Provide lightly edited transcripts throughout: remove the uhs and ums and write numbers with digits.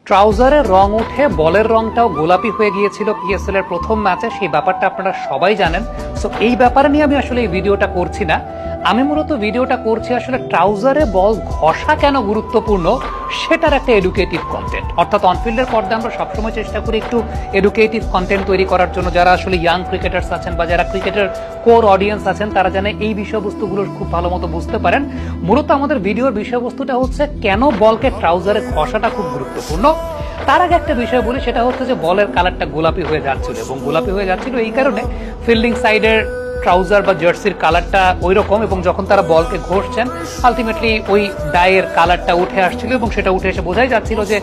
ট্রাউজারের রং উঠে বলের রংটাও গোলাপি হয়ে গিয়েছিল পিএসএল এর প্রথম ম্যাচে, সেই ব্যাপারটা আপনারা সবাই জানেন। সো এই ব্যাপারে নিয়ে আমি আসলে এই ভিডিওটা করছি না, আমি মূলত ভিডিওটা করছি আসলে ট্রাউজারে বল ঘষা কেন গুরুত্বপূর্ণ সেটার একটা এডুকেটিভ কন্টেন্ট। অর্থাৎ অনফিল্ডের পর্দায় আমরা সবসময় চেষ্টা করি একটু এডুকেটিভ কন্টেন্ট তৈরি করার জন্য, যারা আসলে ইয়াং ক্রিকেটার্স আছেন বা যারা ক্রিকেটের কোর অডিয়েন্স আছেন তারা যেন এই বিষয়বস্তুগুলো খুব ভালো মতো বুঝতে পারেন। মূলত আমাদের ভিডিওর বিষয়বস্তুটা হচ্ছে কেন বলকে ট্রাউজারে ঘষাটা খুব গুরুত্বপূর্ণ। তার আগে একটা বিষয় বলি, সেটা হচ্ছে যে বলের কালারটা গোলাপি হয়ে যাচ্ছিল, এবং গোলাপি হয়ে যাচ্ছিল এই কারণে ফিল্ডিং সাইডের ট্রাউজার বা জার্সির কালারটা ওই রকম, এবং যখন তারা বলকে ঘষছেন আলটিমেটলি ওই ডাইয়ের কালারটা উঠে আসছিল, এবং সেটা উঠে এসে বোঝাই যাচ্ছিল যে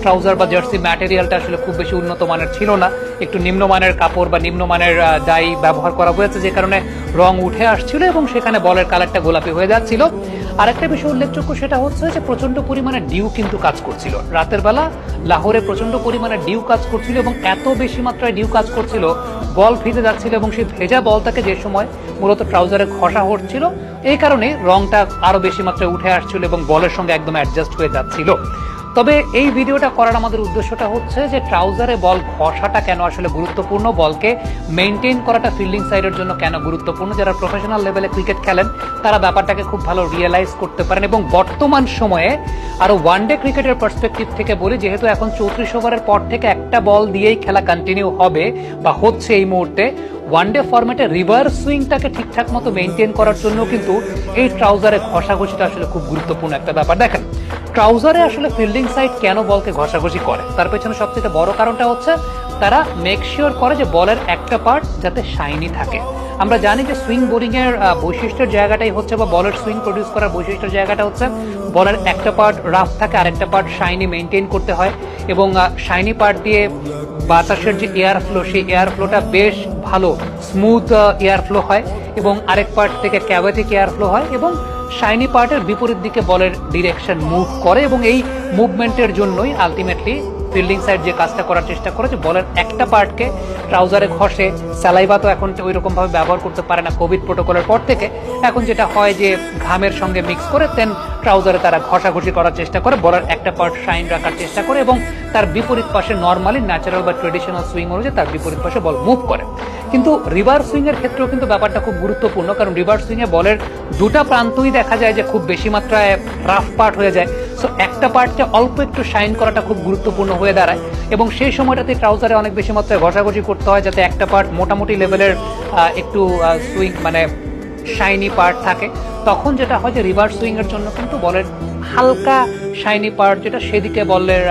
ট্রাউজার বা জার্সি ম্যাটেরিয়ালটা আসলে খুব বেশি উন্নত মানের ছিল না, একটু নিম্নমানের কাপড় বা নিম্নমানের ডাই ব্যবহার করা হয়েছে, যে কারণে রং উঠে আসছিল এবং সেখানে বলের কালারটা গোলাপি হয়ে যাচ্ছিল। আরেকটা বিষয় উল্লেখযোগ্য সেটা হচ্ছে যে প্রচন্ড পরিমাণে ডিউ কিন্তু কাজ করছিল রাতের বেলা, লাহোরে প্রচন্ড পরিমাণে ডিউ কাজ করছিল, এবং এত বেশি মাত্রায় ডিউ কাজ করছিল বল ভিজে যাচ্ছিল, এবং সেই ভেজা বলটাকে যে সময় মূলত ট্রাউজারে ঘষা হচ্ছিল এই কারণে রংটা আরো বেশি মাত্রায় উঠে আসছিল এবং বলের সঙ্গে একদম অ্যাডজাস্ট হয়ে যাচ্ছিল। তবে এই ভিডিওটা করার আমাদের উদ্দেশ্যটা হচ্ছে যে ট্রাউজারে বল ঘষাটা কেন আসলে গুরুত্বপূর্ণ, বলকে মেনটেন করাটা ফিল্ডিং সাইডের জন্য কেন গুরুত্বপূর্ণ। যারা প্রফেশনাল লেভেলে ক্রিকেট খেলেন তারা ব্যাপারটাকে খুব ভালো রিয়েলাইজ করতে পারেন। এবং বর্তমান সময়ে আরো ওয়ানডে ক্রিকেটের পার্সপেক্টিভ থেকে বলি, যেহেতু এখন 34 ওভারের পর থেকে একটা বল দিয়েই খেলা কন্টিনিউ হবে বা হচ্ছে এই মুহূর্তে, ওয়ানডে ফরম্যাটে রিভার্স সুইংটাকে ঠিকঠাক মতো মেনটেন করার জন্য কিন্তু এই ট্রাউজারে ঘষাঘষিটা আসলে খুব গুরুত্বপূর্ণ একটা ব্যাপার। দেখেন, ট্রাউজারে আসলে ফিল্ডিং সাইড কেন বলকে ঘষাঘষি করে, তার পেছনে সবচেয়ে বড় কারণটা হচ্ছে তারা মেক শিওর করে যে বলের একটা পার্ট যাতে শাইনি থাকে। আমরা জানি যে সুইং বোলিং এর বৈশিষ্ট্যের জায়গাটাই হচ্ছে, বা বলের সুইং প্রডিউস করার বৈশিষ্ট্যের জায়গাটা হচ্ছে বলের একটা পার্ট রাফ থাকে আর একটা পার্ট শাইনি মেনটেন করতে হয়, এবং শাইনি পার্ট দিয়ে বাতাসের যে এয়ার ফ্লো সেই এয়ার ফ্লোটা বেশ ভালো স্মুথ এয়ার ফ্লো হয়, এবং আরেক পার্ট থেকে ক্যাভাটিক এয়ার ফ্লো হয়, এবং শাইনি পার্টের বিপরীত দিকে বলের ডিরেকশন মুভ করে, এবং এই মুভমেন্টের জন্যই আলটিমেটলি ফিল্ডিং সাইড যে কাজটা করার চেষ্টা করে যে বলের একটা পার্টকে ট্রাউজারে ঘষে। স্যালাইভা তো এখন ওই রকম ভাবে ব্যবহার করতে পারে না কোভিড প্রোটোকলের পর থেকে, এখন যেটা হয় যে ঘামের সঙ্গে মিক্স করে দেন ট্রাউজারে তারা ঘষাঘষি করার চেষ্টা করে, বলের একটা পার্ট শাইন রাখার চেষ্টা করে, এবং তার বিপরীত পাশে নর্মালি ন্যাচারাল বা ট্রেডিশনাল সুইং অনুযায়ী তার বিপরীত পাশে বল মুভ করে। কিন্তু রিভার্স সুইং এর ক্ষেত্রেও কিন্তু ব্যাপারটা খুব গুরুত্বপূর্ণ, কারণ রিভার্স সুইং এ বলের দুটা প্রান্তই দেখা যায় যে খুব বেশি মাত্রায় রাফ পার্ট হয়ে যায়। সো একটা পার্টকে অল্প একটু শাইন করাটা খুব গুরুত্বপূর্ণ হয়ে দাঁড়ায়, এবং সেই সময়টাতে ট্রাউজারে অনেক বেশি মাত্রায় ঘষাঘষি করতে হয় যাতে একটা পার্ট মোটামুটি লেভেলের একটু সুইং মানে শাইনি পার্ট থাকে। তখন যেটা হয় যে রিভার্স সুইং এর জন্য কিন্তু বলের হালকা শাইনি পার্ট যেটা সেদিকে বলের